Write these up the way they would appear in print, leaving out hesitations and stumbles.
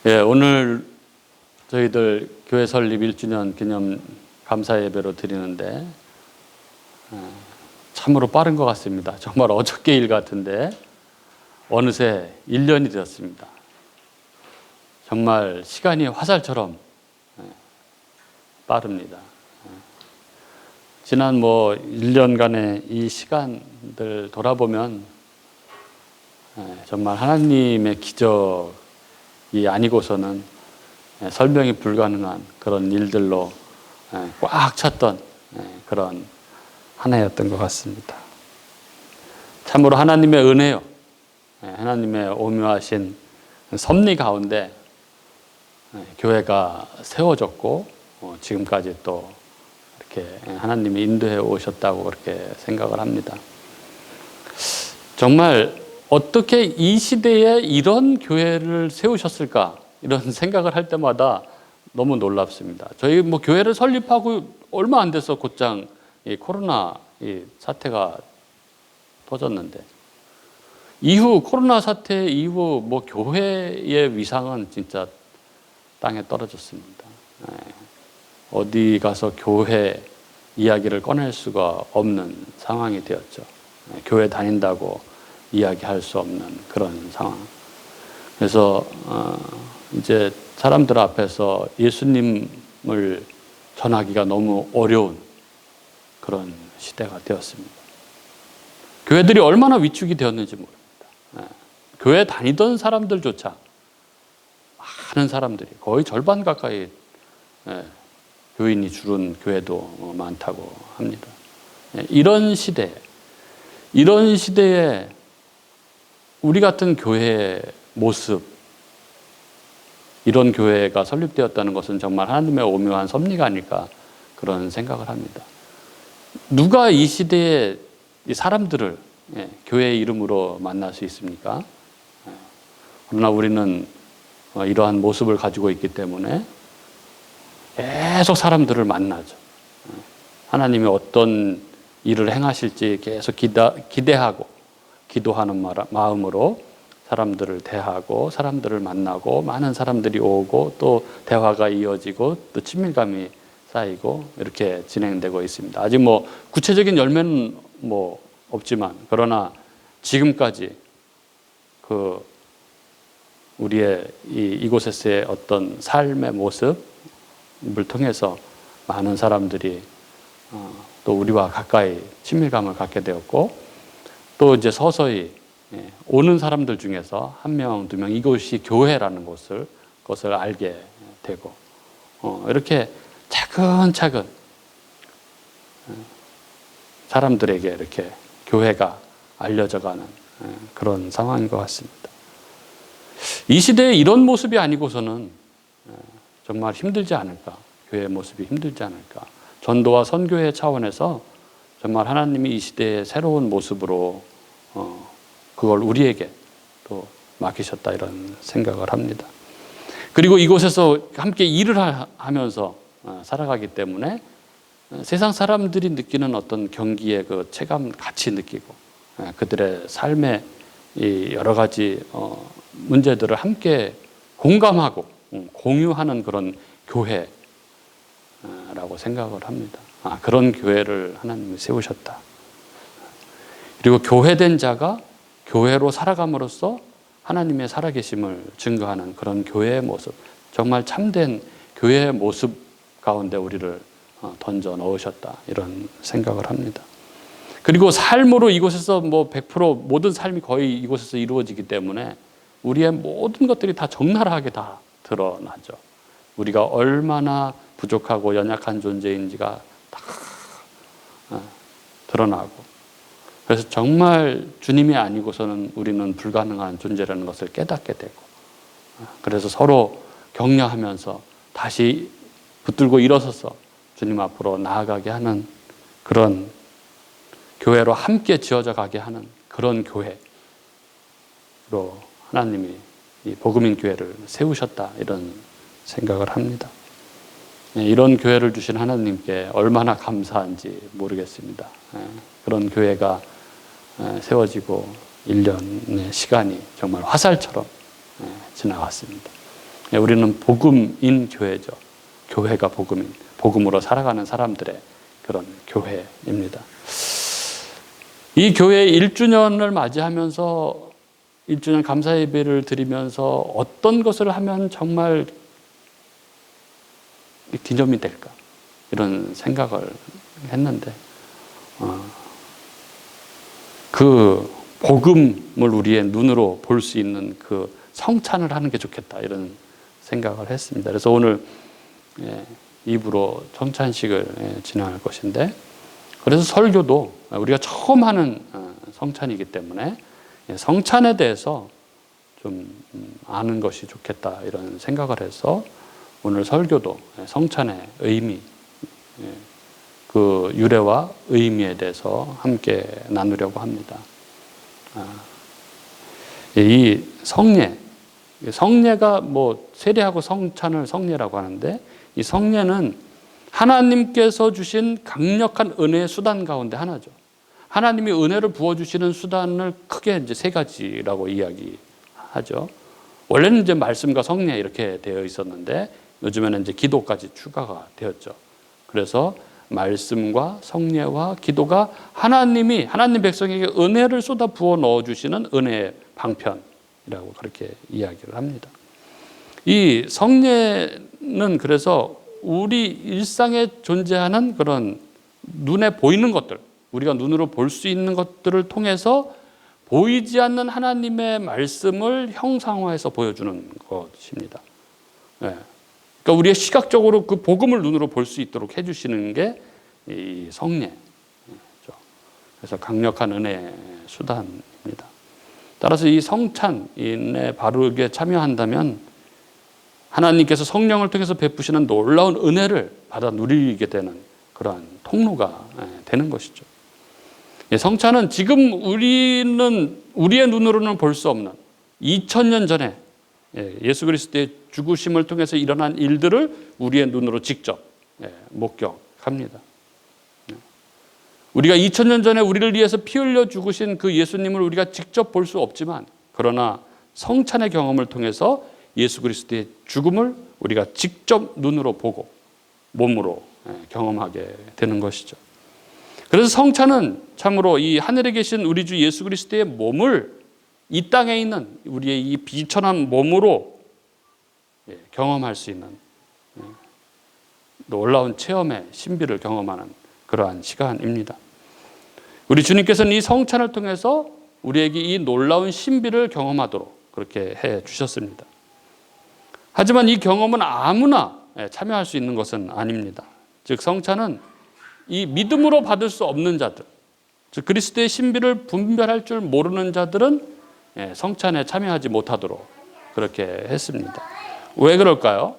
예, 오늘 저희들 교회 설립 1주년 기념 감사 예배로 드리는데 참으로 빠른 것 같습니다. 정말 어저께 일 같은데 어느새 1년이 되었습니다. 정말 시간이 화살처럼 빠릅니다. 지난 1년간의 이 시간들 돌아보면 정말 하나님의 기적이 아니고서는 설명이 불가능한 그런 일들로 꽉 찼던 그런 한 해였던 것 같습니다. 참으로 하나님의 은혜요, 하나님의 오묘하신 섭리 가운데 교회가 세워졌고 지금까지 또 이렇게 하나님이 인도해 오셨다고 그렇게 생각을 합니다. 정말 어떻게 이 시대에 이런 교회를 세우셨을까 이런 생각을 할 때마다 너무 놀랍습니다. 저희 교회를 설립하고 얼마 안 돼서 곧장 이 코로나 이 사태가 터졌는데 이후 코로나 사태 이후 교회의 위상은 진짜 땅에 떨어졌습니다. 어디 가서 교회 이야기를 꺼낼 수가 없는 상황이 되었죠. 교회 다닌다고 이야기할 수 없는 그런 상황. 그래서 이제 사람들 앞에서 예수님을 전하기가 너무 어려운 그런 시대가 되었습니다. 교회들이 얼마나 위축이 되었는지 모릅니다. 교회 다니던 사람들조차 많은 사람들이 거의 절반 가까이 교인이 줄은 교회도 많다고 합니다. 이런 시대에 우리 같은 교회의 모습, 이런 교회가 설립되었다는 것은 정말 하나님의 오묘한 섭리가 아닐까 그런 생각을 합니다. 누가 이 시대에 이 사람들을 교회의 이름으로 만날 수 있습니까? 그러나 우리는 이러한 모습을 가지고 있기 때문에 계속 사람들을 만나죠. 하나님이 어떤 일을 행하실지 계속 기대하고 기도하는 마음으로 사람들을 대하고 사람들을 만나고 많은 사람들이 오고 또 대화가 이어지고 또 친밀감이 쌓이고 이렇게 진행되고 있습니다. 아직 구체적인 열매는 없지만 그러나 지금까지 우리의 이곳에서의 어떤 삶의 모습을 통해서 많은 사람들이 또 우리와 가까이 친밀감을 갖게 되었고 또 이제 서서히 오는 사람들 중에서 한 명, 두 명 이곳이 교회라는 것을 알게 되고 이렇게 차근차근 사람들에게 이렇게 교회가 알려져가는 그런 상황인 것 같습니다. 이 시대에 이런 모습이 아니고서는 정말 힘들지 않을까, 교회의 모습이 힘들지 않을까. 전도와 선교의 차원에서 정말 하나님이 이 시대의 새로운 모습으로 그걸 우리에게 또 맡기셨다 이런 생각을 합니다. 그리고 이곳에서 함께 일을 하면서 살아가기 때문에 세상 사람들이 느끼는 어떤 경기의 그 체감 같이 느끼고 그들의 삶의 이 여러 가지 문제들을 함께 공감하고 공유하는 그런 교회라고 생각을 합니다. 그런 교회를 하나님이 세우셨다. 그리고 교회된 자가 교회로 살아감으로써 하나님의 살아계심을 증거하는 그런 교회의 모습, 정말 참된 교회의 모습 가운데 우리를 던져 넣으셨다 이런 생각을 합니다. 그리고 삶으로 이곳에서 100% 모든 삶이 거의 이곳에서 이루어지기 때문에 우리의 모든 것들이 다 적나라하게 다 드러나죠. 우리가 얼마나 부족하고 연약한 존재인지가 다 드러나고 그래서 정말 주님이 아니고서는 우리는 불가능한 존재라는 것을 깨닫게 되고 그래서 서로 격려하면서 다시 붙들고 일어서서 주님 앞으로 나아가게 하는 그런 교회로 함께 지어져 가게 하는 그런 교회로 하나님이 이 복음인 교회를 세우셨다 이런 생각을 합니다. 이런 교회를 주신 하나님께 얼마나 감사한지 모르겠습니다. 그런 교회가 세워지고 1년의 시간이 정말 화살처럼 지나갔습니다. 우리는 복음인 교회죠. 교회가 복음으로 살아가는 사람들의 그런 교회입니다. 이 교회 1주년을 맞이하면서 1주년 감사 예배를 드리면서 어떤 것을 하면 정말 기념이 될까? 이런 생각을 했는데 그 복음을 우리의 눈으로 볼 수 있는 그 성찬을 하는 게 좋겠다 이런 생각을 했습니다. 그래서 오늘 입으로 성찬식을 진행할 것인데, 그래서 설교도 우리가 처음 하는 성찬이기 때문에 성찬에 대해서 좀 아는 것이 좋겠다 이런 생각을 해서 오늘 설교도 성찬의 의미, 그 유래와 의미에 대해서 함께 나누려고 합니다. 이 성례가 뭐 세례하고 성찬을 성례라고 하는데, 이 성례는 하나님께서 주신 강력한 은혜의 수단 가운데 하나죠. 하나님이 은혜를 부어주시는 수단을 크게 이제 세 가지라고 이야기하죠. 원래는 이제 말씀과 성례 이렇게 되어 있었는데 요즘에는 이제 기도까지 추가가 되었죠. 그래서 말씀과 성례와 기도가 하나님 백성에게 은혜를 쏟아 부어 넣어 주시는 은혜의 방편이라고 그렇게 이야기를 합니다. 이 성례는 그래서 우리 일상에 존재하는 그런 눈에 보이는 것들, 우리가 눈으로 볼 수 있는 것들을 통해서 보이지 않는 하나님의 말씀을 형상화해서 보여주는 것입니다. 그러니까 우리가 시각적으로 그 복음을 눈으로 볼 수 있도록 해주시는 게 이 성례죠. 그래서 강력한 은혜의 수단입니다. 따라서 이 성찬에 바르게 참여한다면 하나님께서 성령을 통해서 베푸시는 놀라운 은혜를 받아 누리게 되는 그러한 통로가 되는 것이죠. 성찬은 지금 우리는 우리의 눈으로는 볼 수 없는 2000년 전에 예수 그리스도의 죽으심을 통해서 일어난 일들을 우리의 눈으로 직접 목격합니다. 우리가 2000년 전에 우리를 위해서 피 흘려 죽으신 그 예수님을 우리가 직접 볼 수 없지만, 그러나 성찬의 경험을 통해서 예수 그리스도의 죽음을 우리가 직접 눈으로 보고 몸으로 경험하게 되는 것이죠. 그래서 성찬은 참으로 이 하늘에 계신 우리 주 예수 그리스도의 몸을 이 땅에 있는 우리의 이 비천한 몸으로 경험할 수 있는 놀라운 체험의 신비를 경험하는 그러한 시간입니다. 우리 주님께서는 이 성찬을 통해서 우리에게 이 놀라운 신비를 경험하도록 그렇게 해 주셨습니다. 하지만 이 경험은 아무나 참여할 수 있는 것은 아닙니다. 즉 성찬은 이 믿음으로 받을 수 없는 자들, 즉 그리스도의 신비를 분별할 줄 모르는 자들은 성찬에 참여하지 못하도록 그렇게 했습니다. 왜 그럴까요?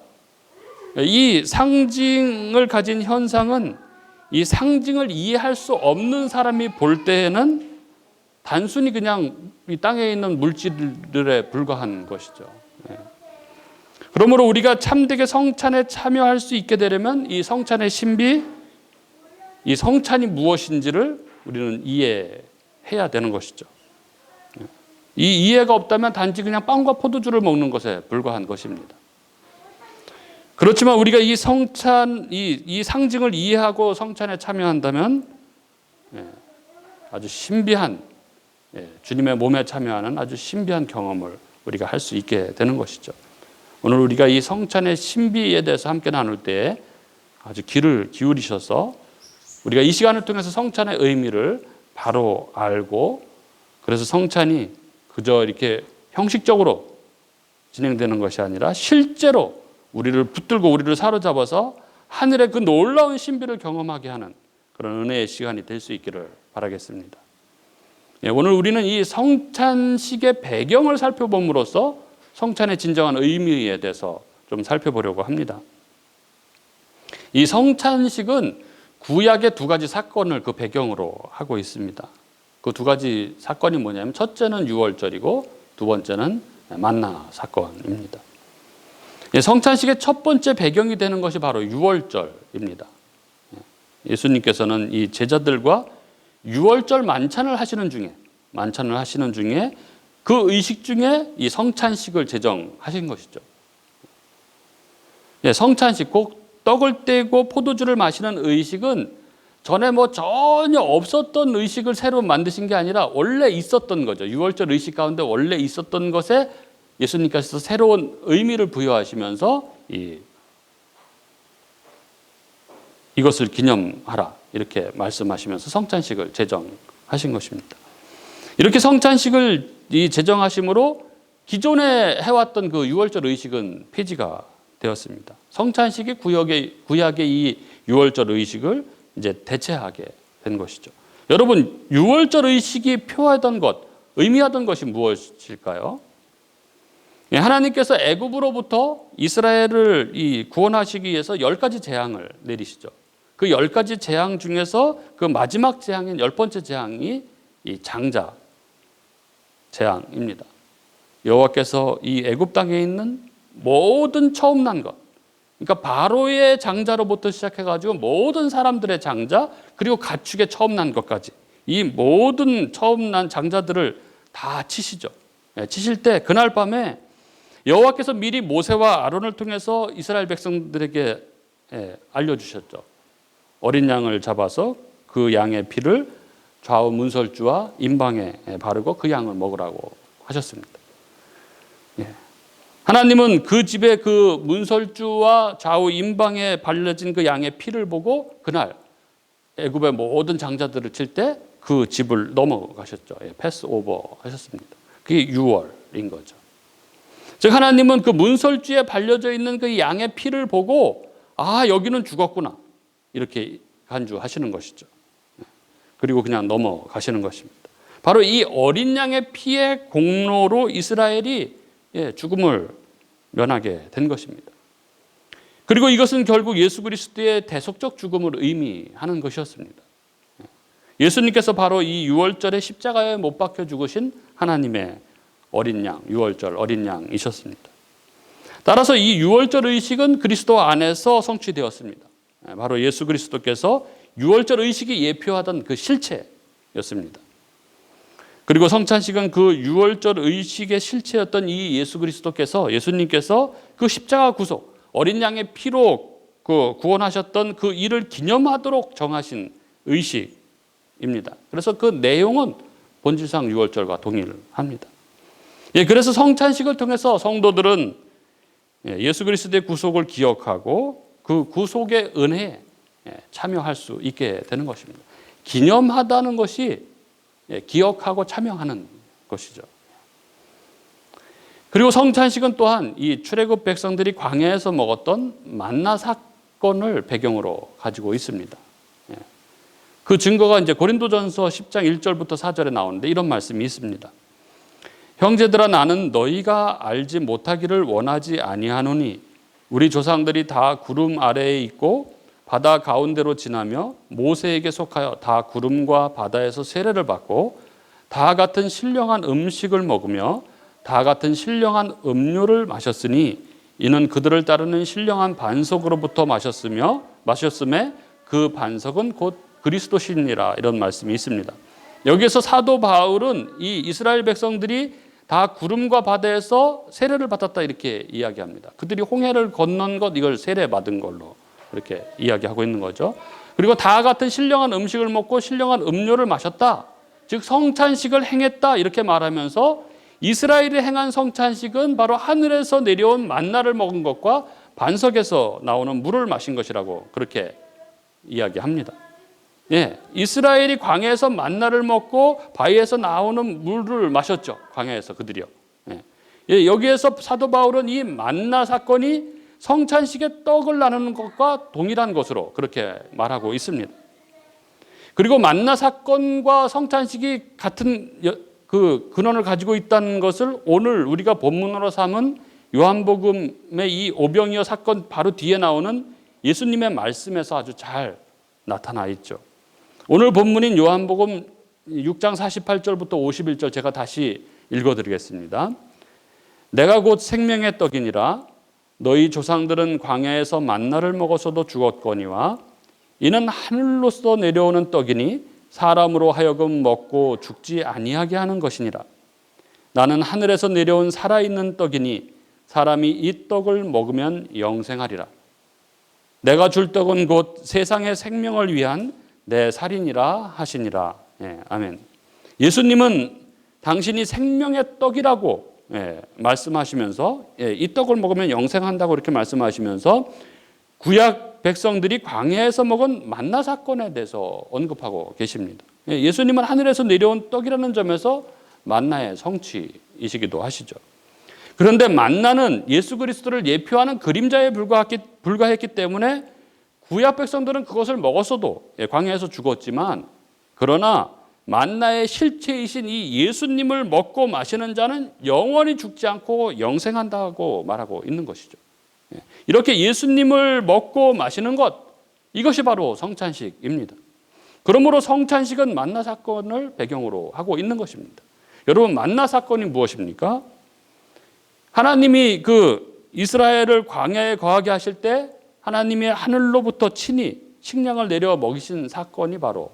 이 상징을 가진 현상은 이 상징을 이해할 수 없는 사람이 볼 때에는 단순히 그냥 이 땅에 있는 물질들에 불과한 것이죠. 그러므로 우리가 참되게 성찬에 참여할 수 있게 되려면 이 성찬의 신비, 이 성찬이 무엇인지를 우리는 이해해야 되는 것이죠. 이 이해가 없다면 단지 그냥 빵과 포도주를 먹는 것에 불과한 것입니다. 그렇지만 우리가 이 성찬, 이 상징을 이해하고 성찬에 참여한다면 아주 신비한, 주님의 몸에 참여하는 아주 신비한 경험을 우리가 할 수 있게 되는 것이죠. 오늘 우리가 이 성찬의 신비에 대해서 함께 나눌 때 아주 귀를 기울이셔서 우리가 이 시간을 통해서 성찬의 의미를 바로 알고, 그래서 성찬이 그저 이렇게 형식적으로 진행되는 것이 아니라 실제로 우리를 붙들고 우리를 사로잡아서 하늘의 그 놀라운 신비를 경험하게 하는 그런 은혜의 시간이 될 수 있기를 바라겠습니다. 오늘 우리는 이 성찬식의 배경을 살펴봄으로써 성찬의 진정한 의미에 대해서 좀 살펴보려고 합니다. 이 성찬식은 구약의 두 가지 사건을 그 배경으로 하고 있습니다. 그 두 가지 사건이 뭐냐면 첫째는 유월절이고 두 번째는 만나 사건입니다. 성찬식의 첫 번째 배경이 되는 것이 바로 유월절입니다. 예수님께서는 이 제자들과 유월절 만찬을 하시는 중에 그 의식 중에 이 성찬식을 제정하신 것이죠. 성찬식, 꼭 떡을 떼고 포도주를 마시는 의식은 전에 전혀 없었던 의식을 새로 만드신 게 아니라 원래 있었던 거죠. 유월절 의식 가운데 원래 있었던 것에 예수님께서 새로운 의미를 부여하시면서 이것을 기념하라 이렇게 말씀하시면서 성찬식을 제정하신 것입니다. 이렇게 성찬식을 제정하심으로 기존에 해왔던 그 유월절 의식은 폐지가 되었습니다. 성찬식이 구약의 이 유월절 의식을 이제 대체하게 된 것이죠. 여러분, 유월절 의식이 표하던 것, 의미하던 것이 무엇일까요? 하나님께서 애굽으로부터 이스라엘을 구원하시기 위해서 10가지 재앙을 내리시죠. 그 10가지 재앙 중에서 그 마지막 재앙인 10번째 재앙이 이 장자 재앙입니다. 여호와께서 이 애굽 땅에 있는 모든 처음 난 것, 그러니까 바로의 장자로부터 시작해가지고 모든 사람들의 장자, 그리고 가축의 처음 난 것까지 이 모든 처음 난 장자들을 다 치시죠. 치실 때 그날 밤에 여호와께서 미리 모세와 아론을 통해서 이스라엘 백성들에게 알려주셨죠. 어린 양을 잡아서 그 양의 피를 좌우 문설주와 임방에 바르고 그 양을 먹으라고 하셨습니다. 하나님은 그 집에 그 문설주와 좌우 임방에 발려진 그 양의 피를 보고 그날 애굽의 모든 장자들을 칠 때 그 집을 넘어가셨죠. 패스오버 하셨습니다. 그게 유월인 거죠. 즉 하나님은 그 문설주에 발려져 있는 그 양의 피를 보고 여기는 죽었구나 이렇게 간주하시는 것이죠. 그리고 그냥 넘어가시는 것입니다. 바로 이 어린 양의 피의 공로로 이스라엘이 죽음을 면하게 된 것입니다. 그리고 이것은 결국 예수 그리스도의 대속적 죽음을 의미하는 것이었습니다. 예수님께서 바로 이 유월절에 십자가에 못 박혀 죽으신 하나님의 어린 양, 유월절 어린 양이셨습니다. 따라서 이 유월절 의식은 그리스도 안에서 성취되었습니다. 바로 예수 그리스도께서 유월절 의식이 예표하던 그 실체였습니다. 그리고 성찬식은 그 유월절 의식의 실체였던 이 예수님께서 그 십자가 구속, 어린 양의 피로 그 구원하셨던 그 일을 기념하도록 정하신 의식입니다. 그래서 그 내용은 본질상 유월절과 동일합니다. 그래서 성찬식을 통해서 성도들은 예수 그리스도의 구속을 기억하고 그 구속의 은혜에 참여할 수 있게 되는 것입니다. 기념하다는 것이 기억하고 참여하는 것이죠. 그리고 성찬식은 또한 이 출애굽 백성들이 광야에서 먹었던 만나 사건을 배경으로 가지고 있습니다. 그 증거가 이제 고린도전서 10장 1절부터 4절에 나오는데 이런 말씀이 있습니다. 형제들아 나는 너희가 알지 못하기를 원하지 아니하노니 우리 조상들이 다 구름 아래에 있고 바다 가운데로 지나며 모세에게 속하여 다 구름과 바다에서 세례를 받고 다 같은 신령한 음식을 먹으며 다 같은 신령한 음료를 마셨으니 이는 그들을 따르는 신령한 반석으로부터 마셨음에 그 반석은 곧 그리스도시니라 이런 말씀이 있습니다. 여기에서 사도 바울은 이 이스라엘 백성들이 다 구름과 바다에서 세례를 받았다 이렇게 이야기합니다. 그들이 홍해를 건넌 것 이걸 세례 받은 걸로 이렇게 이야기하고 있는 거죠. 그리고 다 같은 신령한 음식을 먹고 신령한 음료를 마셨다. 즉 성찬식을 행했다 이렇게 말하면서 이스라엘이 행한 성찬식은 바로 하늘에서 내려온 만나를 먹은 것과 반석에서 나오는 물을 마신 것이라고 그렇게 이야기합니다. 이스라엘이 광야에서 만나를 먹고 바위에서 나오는 물을 마셨죠. 광야에서 그들이요. 여기에서 사도 바울은 이 만나 사건이 성찬식의 떡을 나누는 것과 동일한 것으로 그렇게 말하고 있습니다. 그리고 만나 사건과 성찬식이 같은 그 근원을 가지고 있다는 것을 오늘 우리가 본문으로 삼은 요한복음의 이 오병이어 사건 바로 뒤에 나오는 예수님의 말씀에서 아주 잘 나타나 있죠. 오늘 본문인 요한복음 6장 48절부터 51절 제가 다시 읽어드리겠습니다. 내가 곧 생명의 떡이니라 너희 조상들은 광야에서 만나를 먹어서도 죽었거니와 이는 하늘로서 내려오는 떡이니 사람으로 하여금 먹고 죽지 아니하게 하는 것이니라. 나는 하늘에서 내려온 살아있는 떡이니 사람이 이 떡을 먹으면 영생하리라. 내가 줄 떡은 곧 세상의 생명을 위한 내 살이니라 하시니라. 아멘. 예수님은 당신이 생명의 떡이라고 말씀하시면서 이 떡을 먹으면 영생한다고 이렇게 말씀하시면서 구약 백성들이 광야에서 먹은 만나 사건에 대해서 언급하고 계십니다. 예수님은 하늘에서 내려온 떡이라는 점에서 만나의 성취이시기도 하시죠. 그런데 만나는 예수 그리스도를 예표하는 그림자에 불과했기 때문에 구약 백성들은 그것을 먹었어도 광야에서 죽었지만, 그러나 만나의 실체이신 이 예수님을 먹고 마시는 자는 영원히 죽지 않고 영생한다고 말하고 있는 것이죠. 이렇게 예수님을 먹고 마시는 것, 이것이 바로 성찬식입니다. 그러므로 성찬식은 만나 사건을 배경으로 하고 있는 것입니다. 여러분, 만나 사건이 무엇입니까? 하나님이 그 이스라엘을 광야에 거하게 하실 때 하나님이 하늘로부터 친히 식량을 내려 먹이신 사건이 바로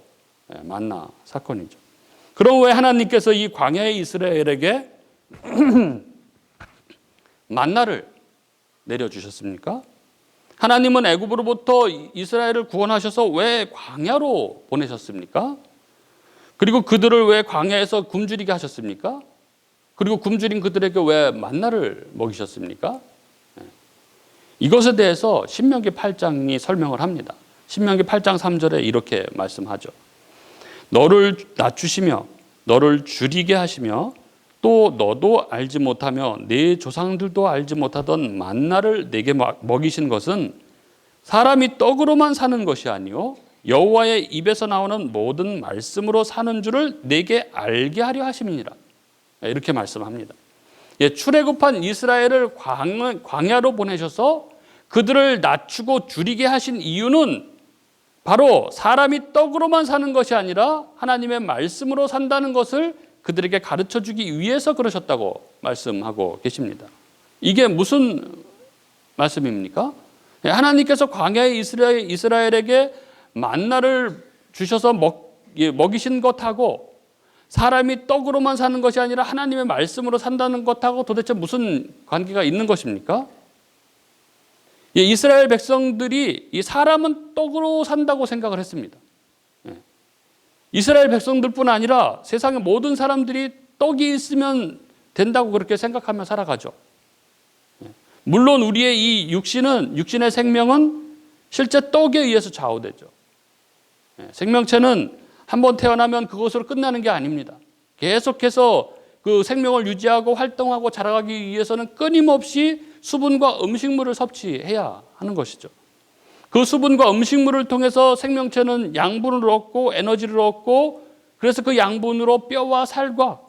만나 사건이죠. 그럼 왜 하나님께서 이 광야의 이스라엘에게 만나를 내려주셨습니까? 하나님은 애굽으로부터 이스라엘을 구원하셔서 왜 광야로 보내셨습니까? 그리고 그들을 왜 광야에서 굶주리게 하셨습니까? 그리고 굶주린 그들에게 왜 만나를 먹이셨습니까? 이것에 대해서 신명기 8장이 설명을 합니다. 신명기 8장 3절에 이렇게 말씀하죠. 너를 낮추시며 너를 줄이게 하시며 또 너도 알지 못하며 네 조상들도 알지 못하던 만나를 내게 먹이신 것은 사람이 떡으로만 사는 것이 아니요 여호와의 입에서 나오는 모든 말씀으로 사는 줄을 내게 알게 하려 하심이니라. 이렇게 말씀합니다. 출애굽한 이스라엘을 광야로 보내셔서 그들을 낮추고 줄이게 하신 이유는 바로 사람이 떡으로만 사는 것이 아니라 하나님의 말씀으로 산다는 것을 그들에게 가르쳐 주기 위해서 그러셨다고 말씀하고 계십니다. 이게 무슨 말씀입니까? 하나님께서 광야의 이스라엘에게 만나를 주셔서 먹이신 것하고 사람이 떡으로만 사는 것이 아니라 하나님의 말씀으로 산다는 것하고 도대체 무슨 관계가 있는 것입니까? 이스라엘 백성들이 이 사람은 떡으로 산다고 생각을 했습니다. 이스라엘 백성들뿐 아니라 세상의 모든 사람들이 떡이 있으면 된다고 그렇게 생각하며 살아가죠. 물론 우리의 이 육신의 생명은 실제 떡에 의해서 좌우되죠. 생명체는 한번 태어나면 그것으로 끝나는 게 아닙니다. 계속해서 그 생명을 유지하고 활동하고 자라가기 위해서는 끊임없이 수분과 음식물을 섭취해야 하는 것이죠. 그 수분과 음식물을 통해서 생명체는 양분을 얻고 에너지를 얻고, 그래서 그 양분으로 뼈와 살과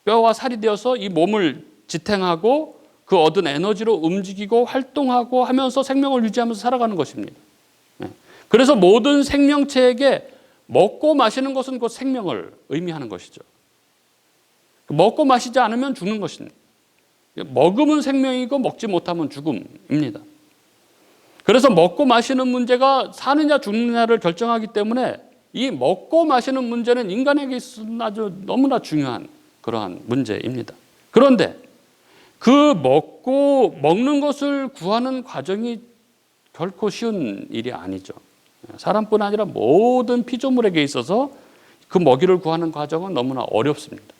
뼈와 살이 되어서 이 몸을 지탱하고 그 얻은 에너지로 움직이고 활동하고 하면서 생명을 유지하면서 살아가는 것입니다. 그래서 모든 생명체에게 먹고 마시는 것은 곧 생명을 의미하는 것이죠. 먹고 마시지 않으면 죽는 것입니다. 먹으면 생명이고 먹지 못하면 죽음입니다. 그래서 먹고 마시는 문제가 사느냐 죽느냐를 결정하기 때문에 이 먹고 마시는 문제는 인간에게 있어서는 아주 너무나 중요한 그러한 문제입니다. 그런데 그 먹는 것을 구하는 과정이 결코 쉬운 일이 아니죠. 사람뿐 아니라 모든 피조물에게 있어서 그 먹이를 구하는 과정은 너무나 어렵습니다.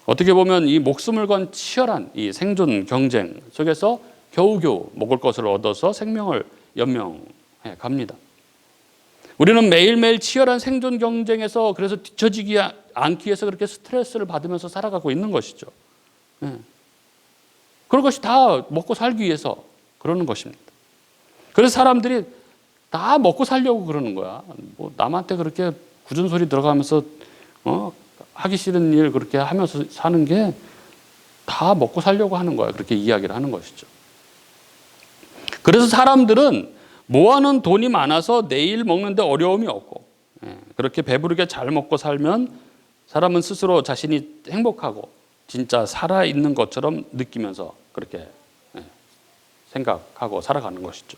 어떻게 보면 이 목숨을 건 치열한 이 생존 경쟁 속에서 겨우겨우 먹을 것을 얻어서 생명을 연명해 갑니다. 우리는 매일매일 치열한 생존 경쟁에서 그래서 뒤처지지 않기 위해서 그렇게 스트레스를 받으면서 살아가고 있는 것이죠. 그런 것이 다 먹고 살기 위해서 그러는 것입니다. 그래서 사람들이 다 먹고 살려고 그러는 거야. 뭐 남한테 그렇게 굳은 소리 들어가면서 하기 싫은 일 그렇게 하면서 사는 게 다 먹고 살려고 하는 거야. 그렇게 이야기를 하는 것이죠. 그래서 사람들은 모아놓은 돈이 많아서 내일 먹는데 어려움이 없고, 그렇게 배부르게 잘 먹고 살면 사람은 스스로 자신이 행복하고 진짜 살아있는 것처럼 느끼면서 그렇게 생각하고 살아가는 것이죠.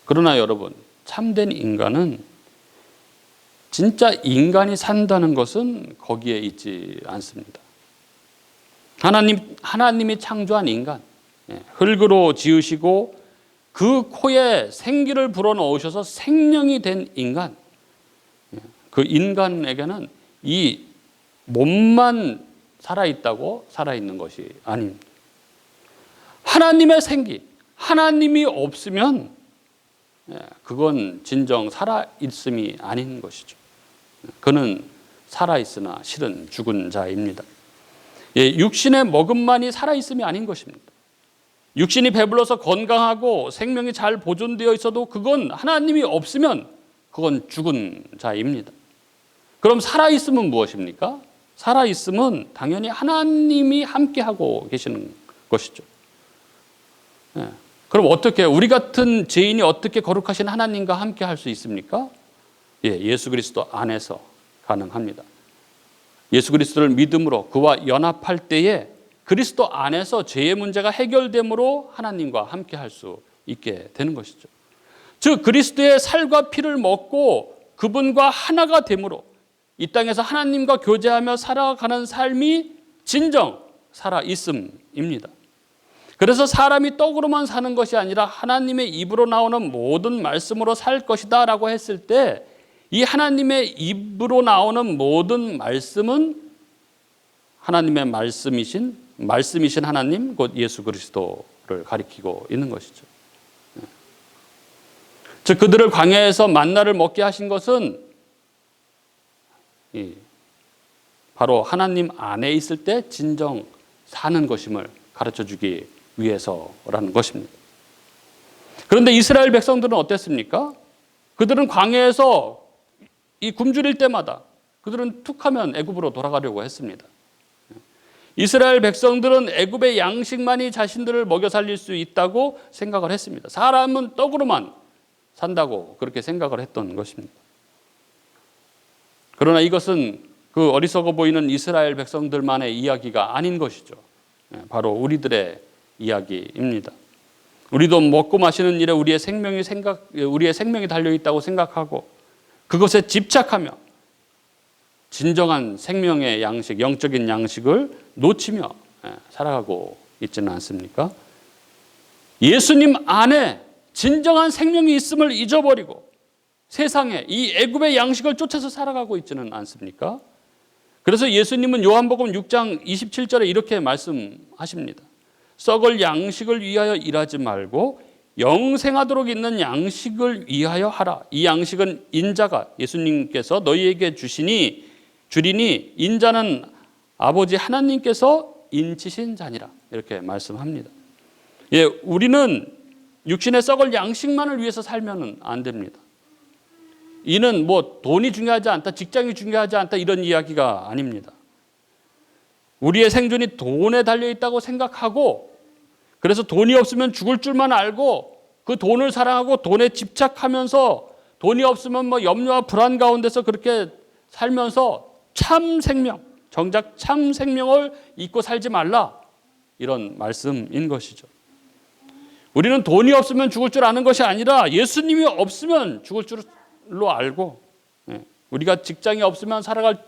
그러나 여러분, 참된 인간은 진짜 인간이 산다는 것은 거기에 있지 않습니다. 하나님이 창조한 인간, 흙으로 지으시고 그 코에 생기를 불어넣으셔서 생명이 된 인간, 그 인간에게는 이 몸만 살아있다고 살아있는 것이 아닙니다. 하나님의 생기, 하나님이 없으면 그건 진정 살아있음이 아닌 것이죠. 그는 살아있으나 실은 죽은 자입니다. 육신의 먹음만이 살아있음이 아닌 것입니다. 육신이 배불러서 건강하고 생명이 잘 보존되어 있어도 그건 하나님이 없으면 그건 죽은 자입니다. 그럼 살아있음은 무엇입니까? 살아있음은 당연히 하나님이 함께하고 계시는 것이죠. 그럼 어떻게, 우리 같은 죄인이 어떻게 거룩하신 하나님과 함께 할 수 있습니까? 예수 그리스도 안에서 가능합니다. 예수 그리스도를 믿음으로 그와 연합할 때에 그리스도 안에서 죄의 문제가 해결됨으로 하나님과 함께 할 수 있게 되는 것이죠. 즉 그리스도의 살과 피를 먹고 그분과 하나가 됨으로 이 땅에서 하나님과 교제하며 살아가는 삶이 진정 살아있음입니다. 그래서 사람이 떡으로만 사는 것이 아니라 하나님의 입으로 나오는 모든 말씀으로 살 것이다 라고 했을 때 이 하나님의 입으로 나오는 모든 말씀은 하나님의 말씀이신 하나님 곧 예수 그리스도를 가리키고 있는 것이죠. 즉 그들을 광야에서 만나를 먹게 하신 것은 바로 하나님 안에 있을 때 진정 사는 것임을 가르쳐주기 위해서라는 것입니다. 그런데 이스라엘 백성들은 어땠습니까? 그들은 광야에서 이 굶주릴 때마다 그들은 툭하면 애굽으로 돌아가려고 했습니다. 이스라엘 백성들은 애굽의 양식만이 자신들을 먹여 살릴 수 있다고 생각을 했습니다. 사람은 떡으로만 산다고 그렇게 생각을 했던 것입니다. 그러나 이것은 그 어리석어 보이는 이스라엘 백성들만의 이야기가 아닌 것이죠. 바로 우리들의 이야기입니다. 우리도 먹고 마시는 일에 우리의 생명이 달려있다고 생각하고 그것에 집착하며 진정한 생명의 양식, 영적인 양식을 놓치며 살아가고 있지는 않습니까? 예수님 안에 진정한 생명이 있음을 잊어버리고 세상에 이 애굽의 양식을 쫓아서 살아가고 있지는 않습니까? 그래서 예수님은 요한복음 6장 27절에 이렇게 말씀하십니다. 썩을 양식을 위하여 일하지 말고 영생하도록 있는 양식을 위하여 하라. 이 양식은 인자가 예수님께서 너희에게 주리니 인자는 아버지 하나님께서 인치신 자니라. 이렇게 말씀합니다. 우리는 육신의 썩을 양식만을 위해서 살면 안 됩니다. 이는 뭐 돈이 중요하지 않다, 직장이 중요하지 않다 이런 이야기가 아닙니다. 우리의 생존이 돈에 달려있다고 생각하고 그래서 돈이 없으면 죽을 줄만 알고 그 돈을 사랑하고 돈에 집착하면서 돈이 없으면 뭐 염려와 불안 가운데서 그렇게 살면서 참 생명, 정작 참 생명을 잊고 살지 말라 이런 말씀인 것이죠. 우리는 돈이 없으면 죽을 줄 아는 것이 아니라 예수님이 없으면 죽을 줄로 알고 우리가 직장이 없으면 살아갈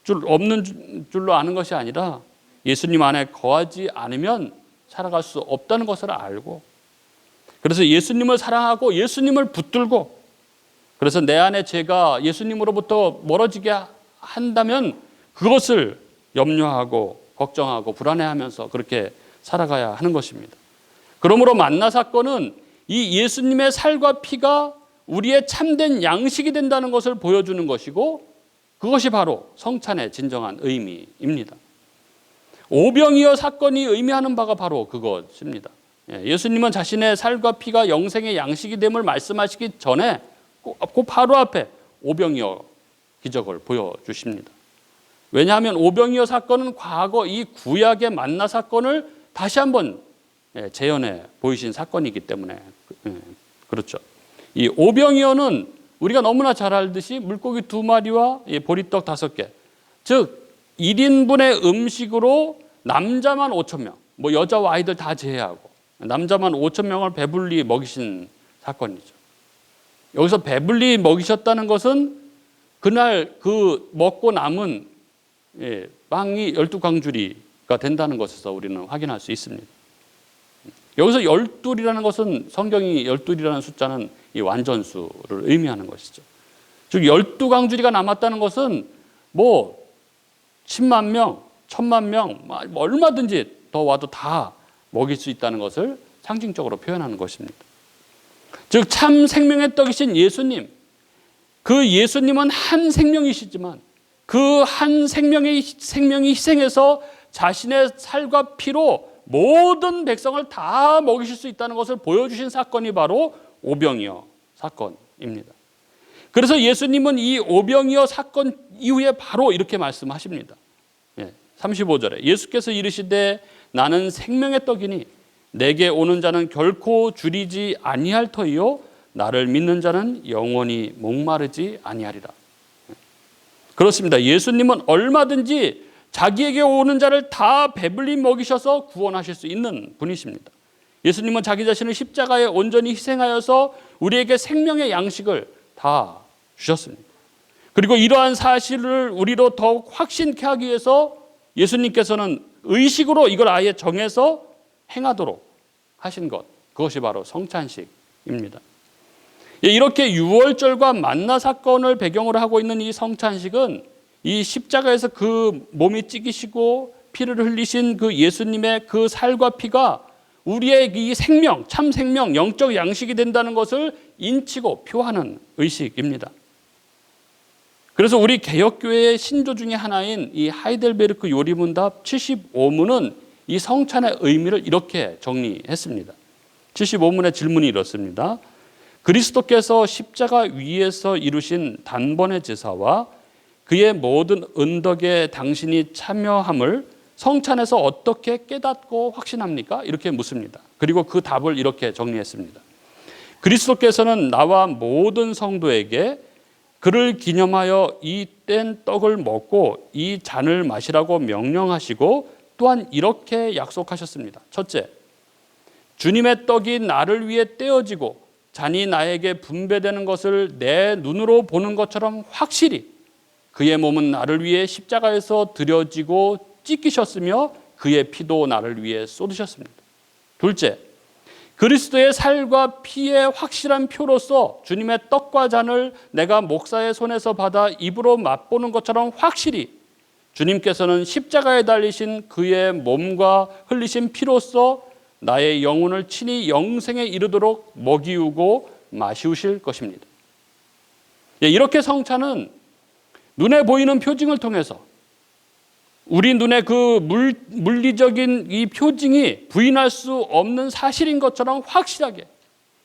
줄 없는 줄로 아는 것이 아니라 예수님 안에 거하지 않으면 살아갈 수 없다는 것을 알고 그래서 예수님을 사랑하고 예수님을 붙들고 그래서 내 안에 죄가 예수님으로부터 멀어지게 한다면 그것을 염려하고 걱정하고 불안해하면서 그렇게 살아가야 하는 것입니다. 그러므로 만나 사건은 이 예수님의 살과 피가 우리의 참된 양식이 된다는 것을 보여주는 것이고 그것이 바로 성찬의 진정한 의미입니다. 오병이어 사건이 의미하는 바가 바로 그것입니다. 예수님은 자신의 살과 피가 영생의 양식이 됨을 말씀하시기 전에 그 바로 앞에 오병이어 기적을 보여주십니다. 왜냐하면 오병이어 사건은 과거 이 구약의 만나 사건을 다시 한번 재현해 보이신 사건이기 때문에 그렇죠. 이 오병이어는 우리가 너무나 잘 알듯이 물고기 2마리와 보리떡 5개, 즉 1인분의 음식으로 남자만 5,000명, 뭐 여자와 아이들 다 제외하고 남자만 5,000명을 배불리 먹이신 사건이죠. 여기서 배불리 먹이셨다는 것은 그날 그 먹고 남은 빵이 12광주리가 된다는 것에서 우리는 확인할 수 있습니다. 여기서 12이라는 것은 성경이 12이라는 숫자는 이 완전수를 의미하는 것이죠. 즉 12강주리가 남았다는 것은 뭐 10만 명, 1000만 명 얼마든지 더 와도 다 먹일 수 있다는 것을 상징적으로 표현하는 것입니다. 즉 참 생명의 떡이신 예수님, 그 예수님은 한 생명이시지만 그 한 생명이 희생해서 자신의 살과 피로 모든 백성을 다 먹이실 수 있다는 것을 보여주신 사건이 바로 오병이어 사건입니다. 그래서 예수님은 이 오병이어 사건 이후에 바로 이렇게 말씀하십니다. 35절에 예수께서 이르시되 나는 생명의 떡이니 내게 오는 자는 결코 줄이지 아니할 터이요 나를 믿는 자는 영원히 목마르지 아니하리라. 그렇습니다. 예수님은 얼마든지 자기에게 오는 자를 다 배불리 먹이셔서 구원하실 수 있는 분이십니다. 예수님은 자기 자신을 십자가에 온전히 희생하여서 우리에게 생명의 양식을 다 주셨습니다. 그리고 이러한 사실을 우리로 더욱 확신케 하기 위해서 예수님께서는 의식으로 이걸 아예 정해서 행하도록 하신 것, 그것이 바로 성찬식입니다. 이렇게 유월절과 만나 사건을 배경으로 하고 있는 이 성찬식은 이 십자가에서 그 몸이 찢기시고 피를 흘리신 그 예수님의 그 살과 피가 우리의 이 생명, 참 생명, 영적 양식이 된다는 것을 인치고 표하는 의식입니다. 그래서 우리 개혁교회의 신조 중에 하나인 이 하이델베르크 요리문답 75문은 이 성찬의 의미를 이렇게 정리했습니다. 75문의 질문이 이렇습니다. 그리스도께서 십자가 위에서 이루신 단번의 제사와 그의 모든 은덕에 당신이 참여함을 성찬에서 어떻게 깨닫고 확신합니까? 이렇게 묻습니다. 그리고 그 답을 이렇게 정리했습니다. 그리스도께서는 나와 모든 성도에게 그를 기념하여 이 뗀 떡을 먹고 이 잔을 마시라고 명령하시고 또한 이렇게 약속하셨습니다. 첫째, 주님의 떡이 나를 위해 떼어지고 잔이 나에게 분배되는 것을 내 눈으로 보는 것처럼 확실히 그의 몸은 나를 위해 십자가에서 드려지고 찢기셨으며 그의 피도 나를 위해 쏟으셨습니다. 둘째, 그리스도의 살과 피의 확실한 표로서 주님의 떡과 잔을 내가 목사의 손에서 받아 입으로 맛보는 것처럼 확실히 주님께서는 십자가에 달리신 그의 몸과 흘리신 피로서 나의 영혼을 친히 영생에 이르도록 먹이우고 마시우실 것입니다. 이렇게 성찬은 눈에 보이는 표징을 통해서 우리 눈에 그 물리적인 이 표징이 부인할 수 없는 사실인 것처럼 확실하게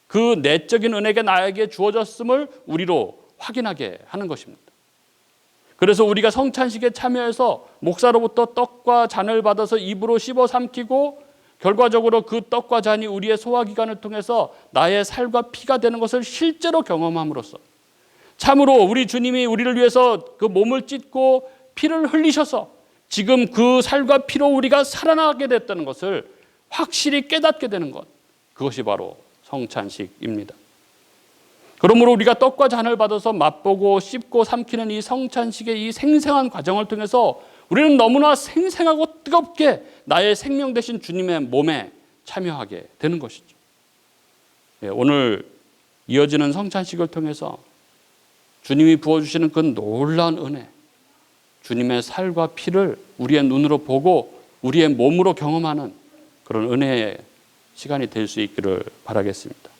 그 내적인 은혜가 나에게 주어졌음을 우리로 확인하게 하는 것입니다. 그래서 우리가 성찬식에 참여해서 목사로부터 떡과 잔을 받아서 입으로 씹어 삼키고 결과적으로 그 떡과 잔이 우리의 소화기관을 통해서 나의 살과 피가 되는 것을 실제로 경험함으로써 참으로 우리 주님이 우리를 위해서 그 몸을 찢고 피를 흘리셔서 지금 그 살과 피로 우리가 살아나게 됐다는 것을 확실히 깨닫게 되는 것, 그것이 바로 성찬식입니다. 그러므로 우리가 떡과 잔을 받아서 맛보고 씹고 삼키는 이 성찬식의 이 생생한 과정을 통해서 우리는 너무나 생생하고 뜨겁게 나의 생명 되신 주님의 몸에 참여하게 되는 것이죠. 오늘 이어지는 성찬식을 통해서 주님이 부어주시는 그 놀라운 은혜, 주님의 살과 피를 우리의 눈으로 보고 우리의 몸으로 경험하는 그런 은혜의 시간이 될 수 있기를 바라겠습니다.